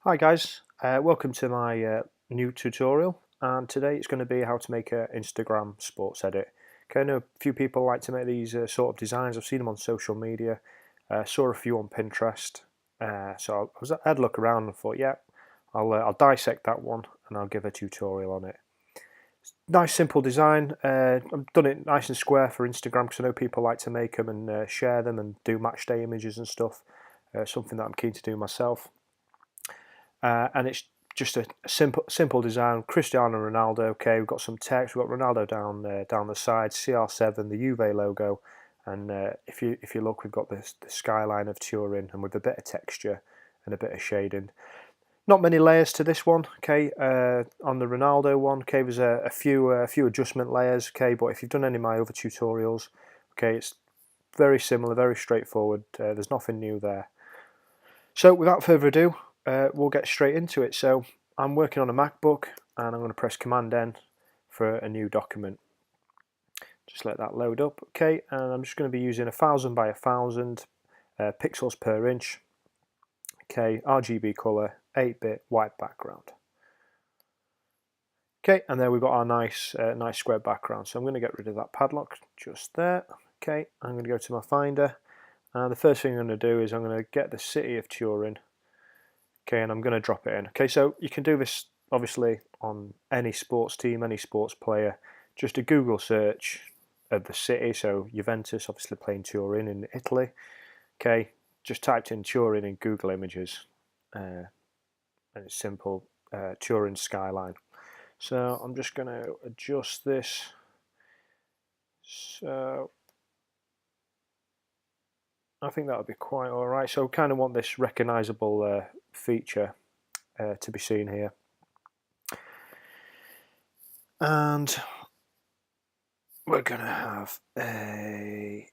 Hi guys, welcome to my new tutorial, and today it's going to be how to make an Instagram sports edit. Okay, I know a few people like to make these sort of designs. I've seen them on social media, saw a few on Pinterest, so I had a look around and thought, yeah, I'll dissect that one and I'll give a tutorial on it. Nice simple design. I've done it nice and square for Instagram because I know people like to make them and share them and do match day images and stuff. Something that I'm keen to do myself. And it's just a simple design. Cristiano Ronaldo. Okay, we've got some text. We've got Ronaldo down the side. CR7, the Juve logo, and if you look, we've got the Skyline of Turin, and with a bit of texture and a bit of shading. Not many layers to this one. Okay, on the Ronaldo one, okay, there's a few adjustment layers. Okay, but if you've done any of my other tutorials, okay, it's very similar, very straightforward. There's nothing new there. So without further ado, we'll get straight into it. So I'm working on a MacBook and I'm going to press Command N for a new document. Just let that load up. Okay, and I'm just going to be using 1000 by 1000 pixels per inch. Okay, RGB color, 8-bit white background. Okay, and there we've got our nice square background. So I'm going to get rid of that padlock just there. Okay, I'm going to go to my Finder. The first thing I'm going to do is I'm going to get the city of Turin. Okay, and I'm going to drop it in. Okay, so you can do this obviously on any sports team, any sports player. Just a Google search of the city. So Juventus, obviously playing Turin in Italy. Okay, just typed in Turin in Google Images, and it's simple. Turin skyline. So I'm just going to adjust this. So I think that would be quite all right. So I kind of want this recognizable feature to be seen here. And we're going to have a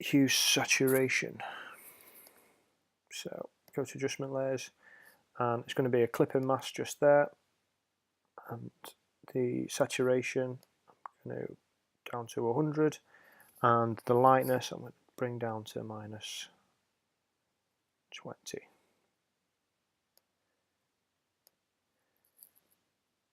HueSaturation. So go to adjustment layers, and it's going to be a clipping mask just there. And the saturation, I'm going to down to 100. And the lightness, I'm going to bring down to minus 20.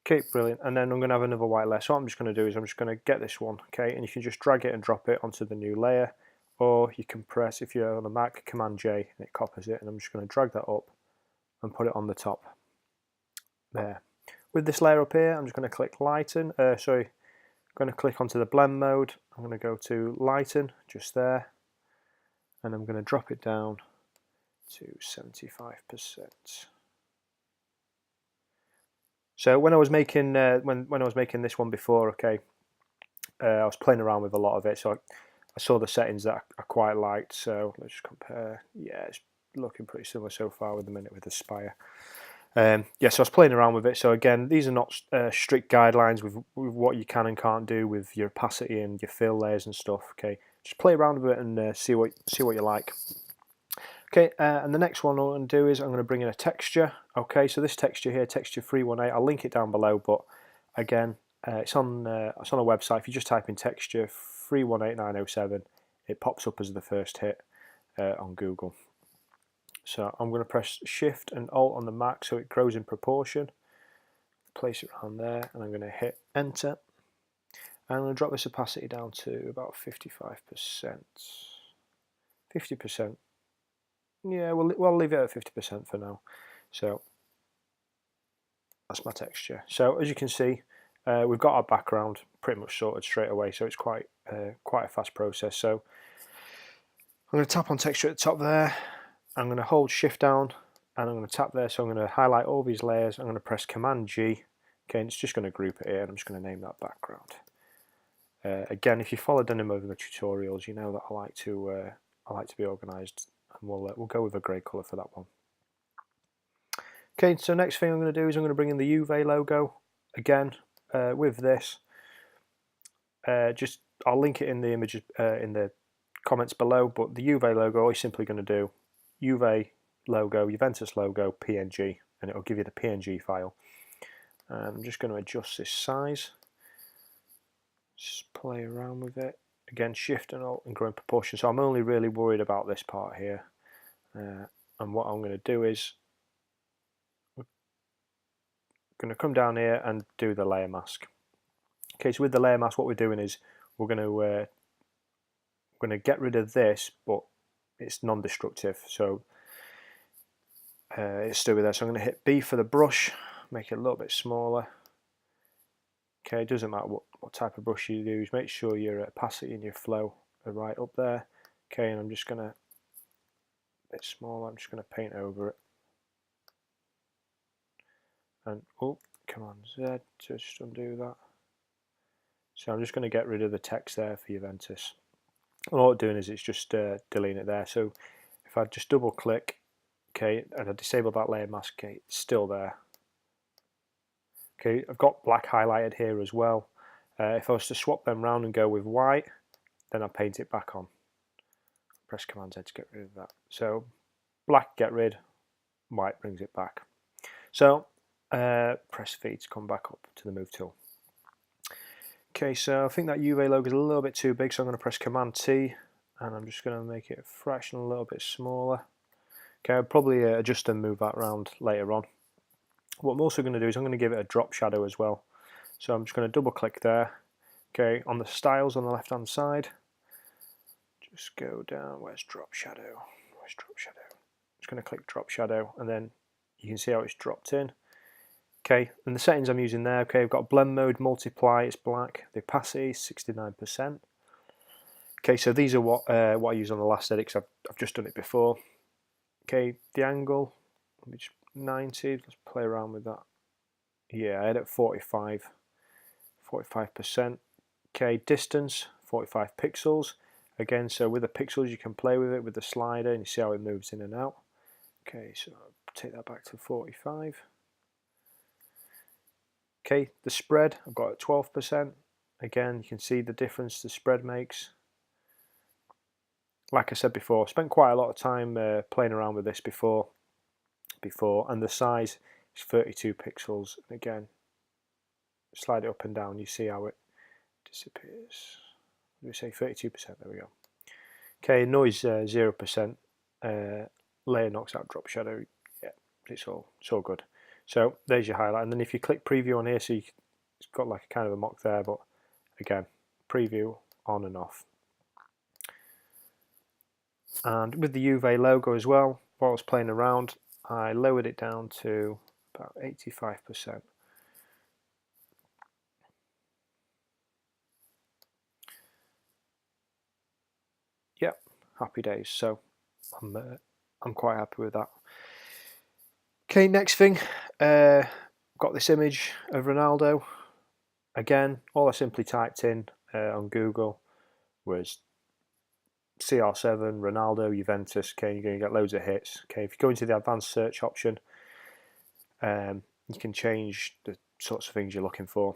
Okay, brilliant. And then I'm going to have another white layer. So what I'm just going to do is I'm just going to get this one, okay, and you can just drag it and drop it onto the new layer, or you can press, if you're on a Mac, Command J, and it copies it, and I'm just going to drag that up and put it on the top there. With this layer up here, I'm just going to click lighten, I'm going to click onto the blend mode. I'm going to go to lighten, just there, and I'm going to drop it down to 75%. So when I was making when I was making this one before, okay, I was playing around with a lot of it, so I saw the settings that I quite liked. So let's just compare. Yeah, it's looking pretty similar so far with the Spire. Yeah, so I was playing around with it. So again, these are not strict guidelines with what you can and can't do with your opacity and your fill layers and stuff. Okay, just play around with it and see what you like. Okay, and the next one I'm going to do is I'm going to bring in a texture. Okay, so this texture here, texture 318, I'll link it down below, but again, it's on a website. If you just type in texture 318907, it pops up as the first hit on Google. So I'm going to press Shift and Alt on the Mac so it grows in proportion. Place it around there, and I'm going to hit Enter. And I'm going to drop this opacity down to about 55%. 50%. Yeah, we'll leave it at 50% for now. So that's my texture. So as you can see, we've got our background pretty much sorted straight away. So it's quite a fast process. So I'm going to tap on texture at the top there. I'm going to hold Shift down, and I'm going to tap there. So I'm going to highlight all these layers. I'm going to press Command G. Okay, and it's just going to group it here. And I'm just going to name that background. Again, if you followed any of the tutorials, you know that I like to be organised. And we'll go with a grey colour for that one. Okay, so next thing I'm going to do is I'm going to bring in the Juve logo again with this. I'll link it in the images in the comments below. But the Juve logo, all you're simply going to do Juve logo, Juventus logo, PNG, and it will give you the PNG file. And I'm just going to adjust this size. Just play around with it. Again, Shift and Alt and grow in proportion. So I'm only really worried about this part here. And what I'm going to do is we're going to come down here and do the layer mask. Okay, so with the layer mask, what we're doing is we're going to get rid of this, but it's non-destructive, so it's still there. So I'm going to hit B for the brush, make it a little bit smaller. Okay, it doesn't matter what type of brush you use, make sure your opacity and your flow are right up there. Okay, and I'm just going to, a bit smaller, I'm just going to paint over it. And oh, Command Z to just undo that. So I'm just going to get rid of the text there for Juventus. And all I'm doing is it's just deleting it there. So if I just double click, okay, and I disable that layer mask, okay, it's still there. Okay, I've got black highlighted here as well. If I was to swap them round and go with white, then I'll paint it back on. Press Command Z to get rid of that. So black get rid, white brings it back. So press V to come back up to the move tool. Okay, so I think that UV logo is a little bit too big, so I'm going to press Command T, and I'm just going to make it a fraction a little bit smaller. Okay, I'll probably adjust and move that around later on. What I'm also going to do is I'm going to give it a drop shadow as well. So I'm just going to double click there. Okay, on the styles on the left hand side, just go down. Where's drop shadow? Where's drop shadow? Just going to click drop shadow, and then you can see how it's dropped in. Okay, and the settings I'm using there, okay, I've got blend mode, multiply, it's black, the opacity is 69%. Okay, so these are what I use on the last edit because I've just done it before. Okay, the angle, let me just 90, let's play around with that. Yeah, I had it at 45%. Okay, distance, 45 pixels. Again, so with the pixels you can play with it with the slider and you see how it moves in and out. Okay, so I'll take that back to 45. Okay, the spread I've got at 12%. Again, you can see the difference the spread makes. Like I said before, I spent quite a lot of time playing around with this before, and the size is 32 pixels. And again, slide it up and down, you see how it disappears. Let me say 32%, there we go. Okay, noise 0%, layer knocks out drop shadow, yeah, it's all good. So there's your highlight, and then if you click preview on here, so it's got like a kind of a mock there, but again, preview on and off. And with the UV logo as well, while I was playing around, I lowered it down to about 85%. Yep, happy days. So I'm quite happy with that. Okay, next thing, got this image of Ronaldo. Again, all I simply typed in on Google was CR7, Ronaldo, Juventus. Okay, you're going to get loads of hits. Okay, if you go into the advanced search option, you can change the sorts of things you're looking for.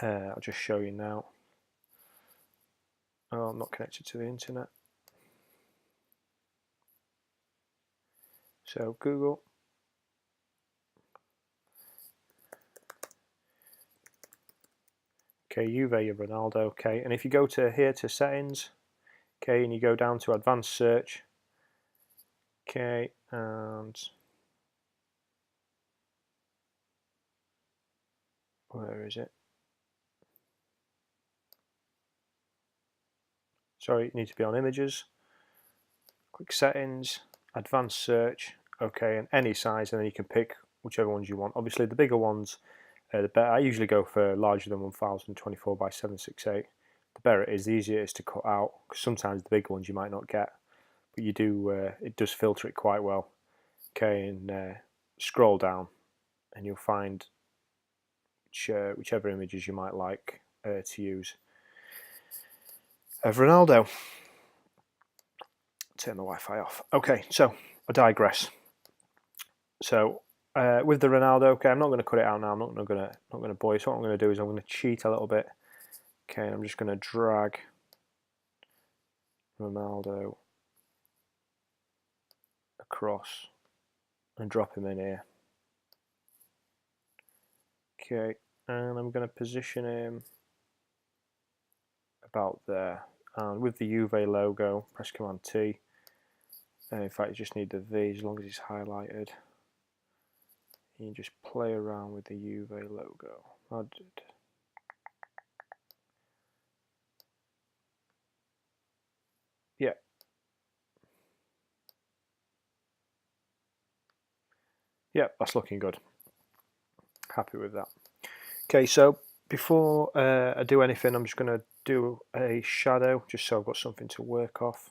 I'll just show you now. Oh, I'm not connected to the internet. So Google. Okay, Juve Ronaldo. Okay, and if you go to here to settings, okay, and you go down to advanced search, okay, and where is it? Sorry, you need to be on images. Click settings, advanced search, okay, and any size, and then you can pick whichever ones you want. Obviously, the bigger ones, the better. I usually go for larger than 1024 by 768. The better it is, the easier it is to cut out. Because sometimes the bigger ones you might not get, but you do. It does filter it quite well. Okay, and scroll down, and you'll find whichever images you might like to use of Ronaldo. Turn the Wi-Fi off. Okay, so I digress. So with the Ronaldo, okay, I'm not going to cut it out now. I'm not going to boy. So what I'm going to do is I'm going to cheat a little bit. Okay, I'm just going to drag Ronaldo across and drop him in here. Okay, and I'm going to position him about there. And with the UV logo, press Command T. In fact, you just need the V as long as it's highlighted. You just play around with the UV logo. I did. Yeah. Yeah, that's looking good. Happy with that. Okay, so before I do anything, I'm just going to do a shadow, just so I've got something to work off.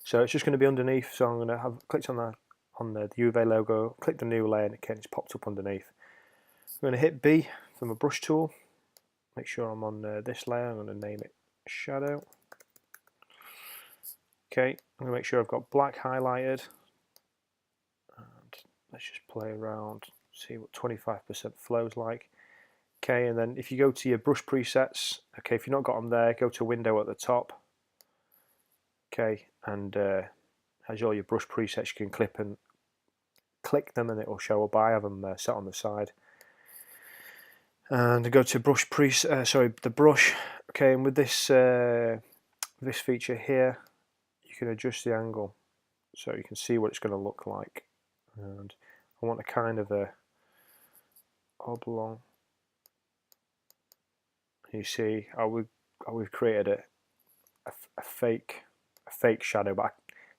So it's just going to be underneath. So I'm going to have clicked on the UV logo, click the new layer, and again it's popped up underneath. I'm going to hit B from a brush tool. Make sure I'm on this layer. I'm going to name it shadow. Okay, I'm going to make sure I've got black highlighted. And let's just play around, see what 25% flows like. Okay, and then if you go to your brush presets, okay, if you've not got them there, go to window at the top. Okay, and has all your brush presets, you can click them and it will show up. I have them set on the side. And go to brush the brush. Okay, and with this this feature here, you can adjust the angle so you can see what it's going to look like. And I want a kind of a oblong. You see how we've created a fake shadow, but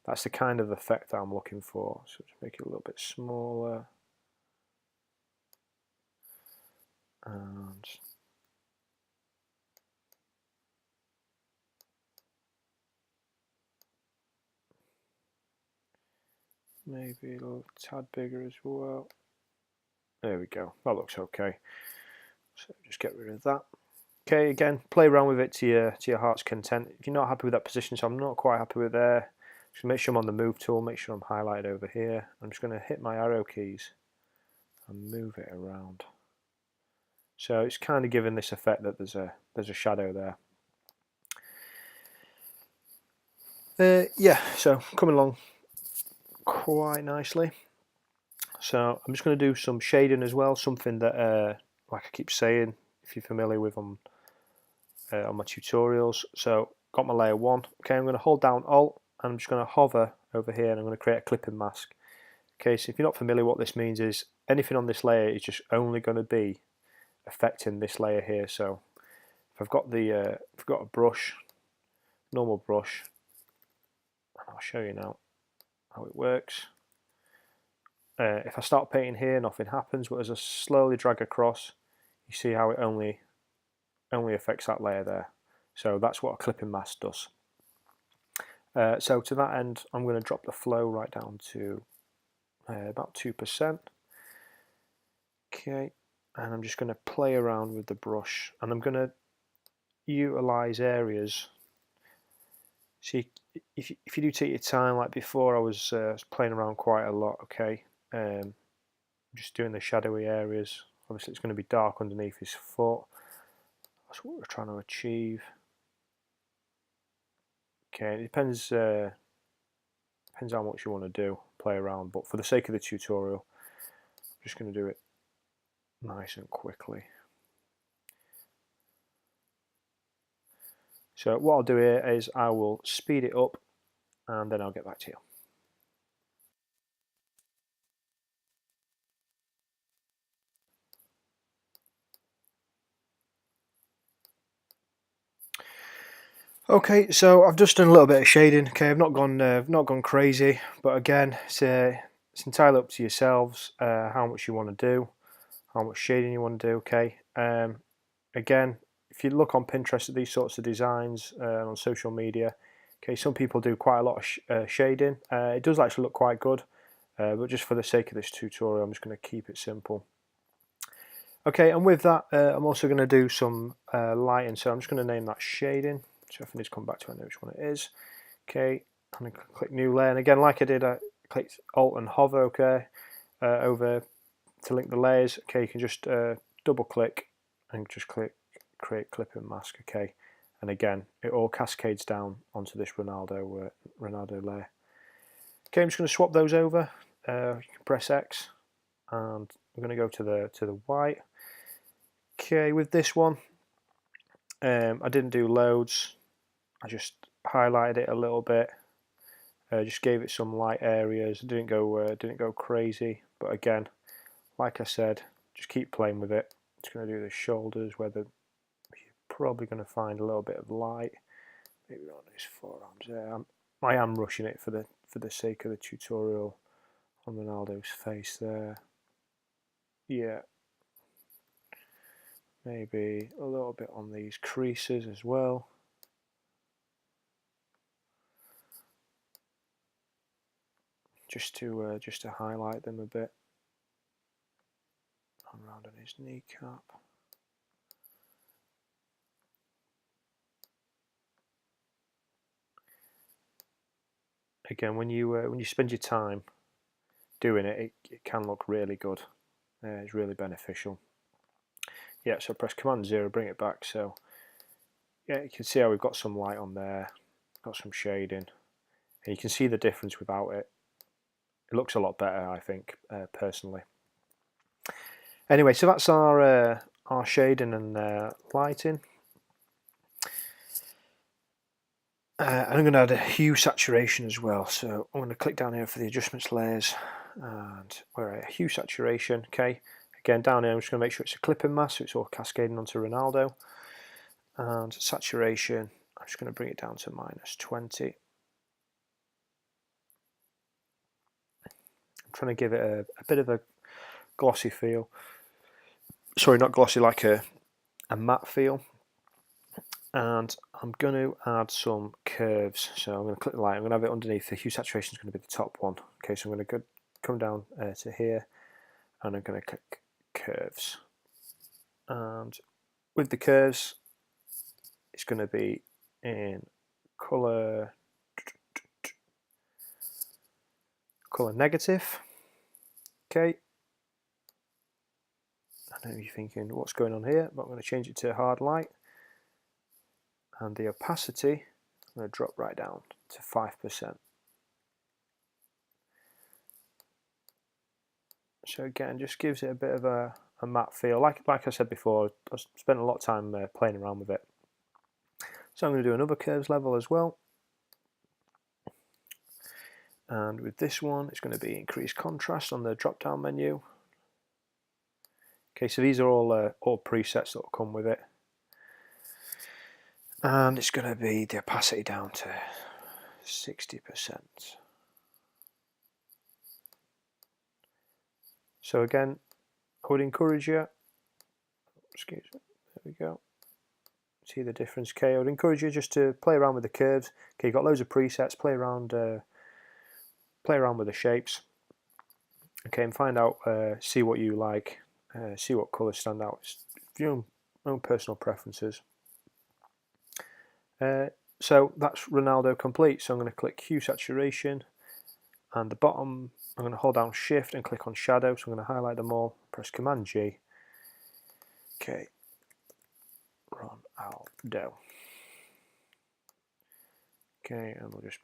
that's the kind of effect that I'm looking for. So just make it a little bit smaller, and maybe a little tad bigger as well. There we go. That looks okay. So just get rid of that. Okay, again, play around with it to your heart's content. If you're not happy with that position, so I'm not quite happy with there, just make sure I'm on the move tool, make sure I'm highlighted over here. I'm just going to hit my arrow keys and move it around. So it's kind of giving this effect that there's a shadow there. Yeah, so coming along quite nicely. So I'm just going to do some shading as well, something that, like I keep saying, if you're familiar with on my tutorials. So got my layer 1. Okay, I'm going to hold down Alt and I'm just going to hover over here and I'm going to create a clipping mask. Okay, so if you're not familiar, what this means is anything on this layer is just only going to be affecting this layer here. So if I've got a brush, normal brush, and I'll show you now how it works. If I start painting here, nothing happens, but as I slowly drag across, you see how it only affects that layer there. So that's what a clipping mask does. So to that end, I'm going to drop the flow right down to about 2%. Okay, and I'm just going to play around with the brush, and I'm going to utilize areas. See, if you do take your time, like before, I was playing around quite a lot. Okay, just doing the shadowy areas. Obviously, it's going to be dark underneath his foot. That's what we're trying to achieve. Okay, it depends how much you want to do, play around. But for the sake of the tutorial, I'm just going to do it nice and quickly. So what I'll do here is I will speed it up and then I'll get back to you. Okay, so I've just done a little bit of shading. Okay, I've not gone crazy, but again, it's entirely up to yourselves how much you want to do, how much shading you want to do. Okay, again, if you look on Pinterest at these sorts of designs on social media, okay, some people do quite a lot of shading. It does actually look quite good, but just for the sake of this tutorial, I'm just going to keep it simple. Okay, and with that, I'm also going to do some lighting. So I'm just going to name that shading. So if I need to come back to it, I know which one it is. Okay, and I click new layer. And again, like I did, I clicked Alt and hover. Okay, over to link the layers. Okay, you can just double click and just click create clipping mask. Okay, and again, it all cascades down onto this Ronaldo layer. Okay, I'm just going to swap those over. You can press X, and we're going to go to the white. Okay, with this one, I didn't do loads. I just highlighted it a little bit. Just gave it some light areas. Didn't go crazy, but again, like I said, just keep playing with it. It's going to do the shoulders where you're probably going to find a little bit of light. Maybe on his forearms there. I am rushing it for the sake of the tutorial on Ronaldo's face there. Yeah. Maybe a little bit on these creases as well. Just to highlight them a bit. Around on his kneecap. Again, when you spend your time doing it, it can look really good. It's really beneficial. Yeah, so press Command 0, bring it back. So yeah, you can see how we've got some light on there, got some shading, and you can see the difference without it. It looks a lot better, I think, personally. Anyway, so that's our shading and lighting. I'm going to add a hue saturation as well. So I'm going to click down here for the adjustments layers, and we're at hue saturation. Okay, again down here I'm just going to make sure it's a clipping mask, so it's all cascading onto Ronaldo. And saturation, I'm just going to bring it down to -20. I'm trying to give it a bit of a glossy feel. Sorry, not glossy, like a matte feel. And I'm going to add some curves. So I'm going to click the light. I'm going to have it underneath. The hue saturation is going to be the top one. Okay, so I'm going to come down to here, and I'm going to click curves. And with the curves, it's going to be in color negative. Okay. I know you're thinking, what's going on here? But I'm going to change it to hard light. And the opacity, I'm going to drop right down to 5%. So again, just gives it a bit of a matte feel. Like I said before, I spent a lot of time playing around with it. So I'm going to do another curves level as well. And with this one, it's going to be increased contrast on the drop-down menu. Okay, so these are all presets that will come with it. And it's going to be the opacity down to 60%. So again, I would encourage you, excuse me, there we go, see the difference. Okay, I would encourage you just to play around with the curves. Okay, you've got loads of presets, play around with the shapes. Okay, and find out, see what you like, see what colours stand out. It's your own personal preferences. So that's Ronaldo complete. So I'm going to click hue saturation, and the bottom I'm going to hold down shift and click on shadow. So I'm going to highlight them all, press Command G. Okay, Ronaldo. Okay, and we'll just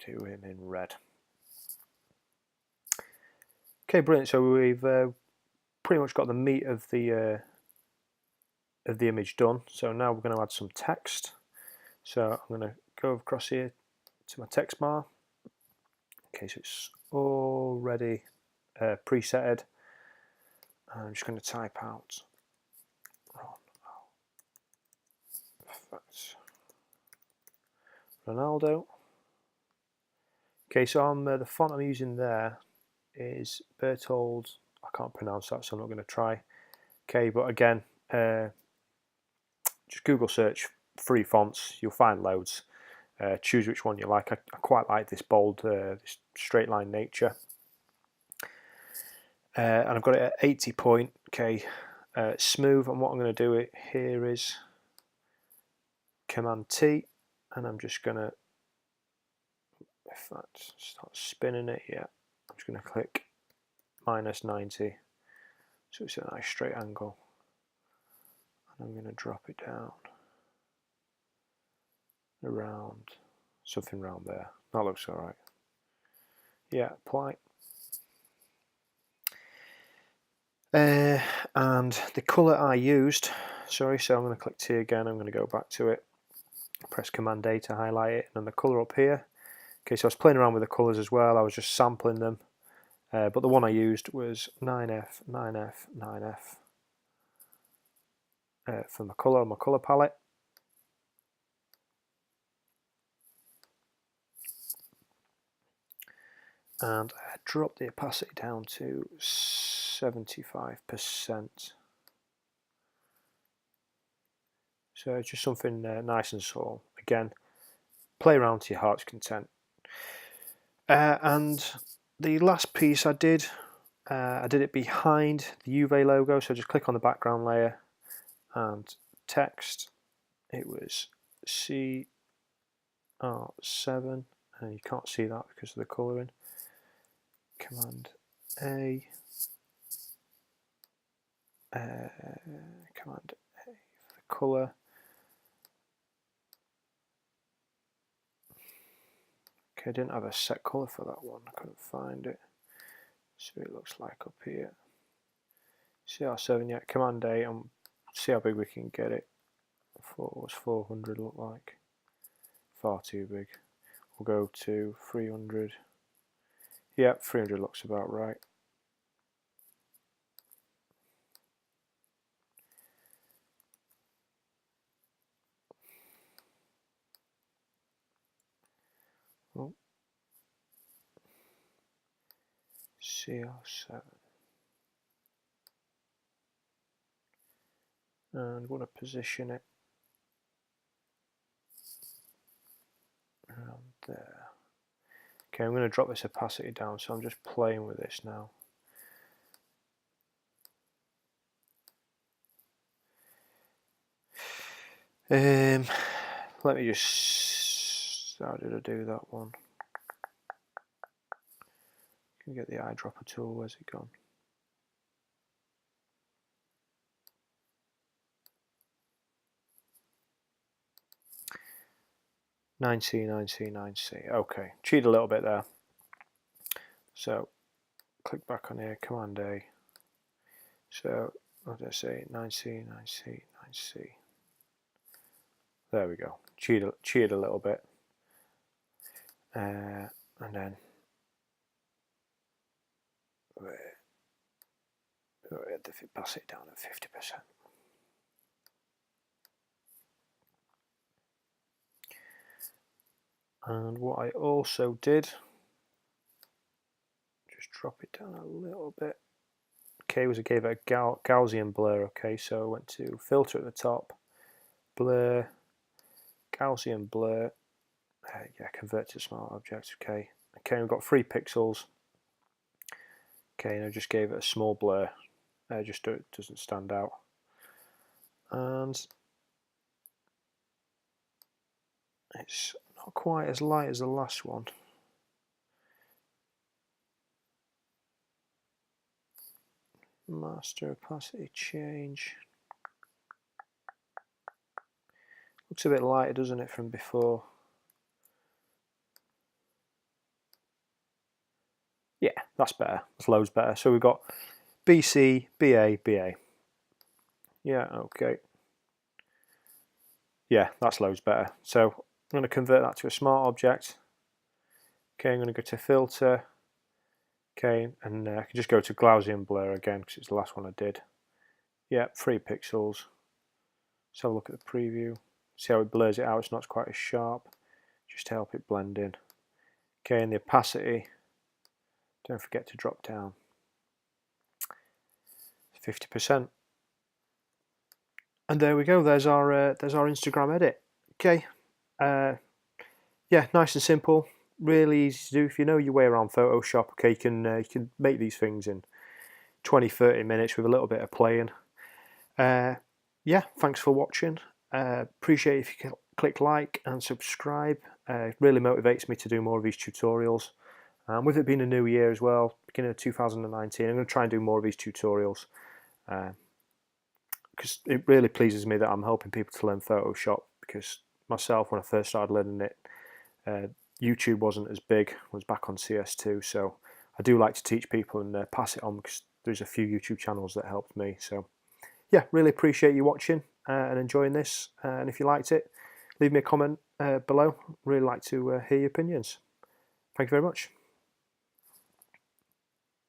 do him in red. Okay, brilliant. So we've pretty much got the meat of the image done. So now we're going to add some text. So I'm going to go across here to my text bar. Okay, so it's already presetted. I'm just going to type out Ronaldo. Okay, so the font I'm using there is Berthold. I can't pronounce that, so I'm not going to try. Okay, but again, just Google search free fonts. You'll find loads. Choose which one you like. I quite like this bold, this straight line nature. And I've got it at 80 point. Okay, smooth. And what I'm going to do here is Command T, and I'm just going to, if that starts spinning it, yeah, I'm just going to click -90, so it's a nice straight angle, and I'm going to drop it down around something around there. That looks all right. Yeah, apply. And the colour I used, sorry, so I'm going to click T again. I'm going to go back to it, press Command A to highlight it, and the colour up here. Okay, so I was playing around with the colours as well. I was just sampling them. but the one I used was 9F, 9F, 9F for my colour palette. And I dropped the opacity down to 75%. So it's just something nice and subtle. Again, play around to your heart's content. And the last piece I did it behind the UV logo. So just click on the background layer and text. It was CR7, and you can't see that because of the colouring. Command A, Command A for the colour. Okay, I didn't have a set colour for that one, I couldn't find it. See what it looks like up here. CR7, yeah, Command A, and see how big we can get it. What's 400 look like? Far too big. We'll go to 300. Yeah, 300 looks about right. Oh. CR7. And want to position it around there. Okay, I'm going to drop this opacity down, so I'm just playing with this now. Let me just, how did I do that one? Can you get the eyedropper tool? Where's it gone? Nine C, 9C, 9C. Okay, cheat a little bit there. So click back on here, Command A. So what did I say? 9C, 9C, 9C. There we go. Cheat a little bit. And then pass it down at 50%. And what I also did, just drop it down a little bit. Okay, was I gave it a Gaussian blur. Okay, so I went to filter at the top, blur, Gaussian blur. Yeah, convert to smart object. Okay, we've got 3 pixels. Okay, and I just gave it a small blur, just so it doesn't stand out. And it's not quite as light as the last one. Master opacity change. Looks a bit lighter, doesn't it, from before? Yeah, that's better. That's loads better. So we've got BC, BA, BA. Yeah, okay. Yeah, that's loads better. So I'm going to convert that to a smart object. Okay, I'm going to go to filter. Okay, and I can just go to Gaussian blur again because it's the last one I did. Yeah, 3 pixels. Let's have a look at the preview. See how it blurs it out, it's not quite as sharp. Just to help it blend in. Okay, and the opacity, don't forget to drop down. 50%. And there we go, there's our Instagram edit. Okay, yeah, nice and simple, really easy to do. If you know your way around Photoshop, okay, you can make these things in 20-30 minutes with a little bit of playing. Yeah, thanks for watching. Appreciate if you can click like and subscribe. It really motivates me to do more of these tutorials. With it being a new year as well, beginning of 2019, I'm going to try and do more of these tutorials because it really pleases me that I'm helping people to learn Photoshop, because myself, when I first started learning it, YouTube wasn't as big. I was back on CS2, so I do like to teach people and pass it on, because there's a few YouTube channels that helped me. So yeah, really appreciate you watching and enjoying this, and if you liked it, leave me a comment below. Really like to hear your opinions. Thank you very much.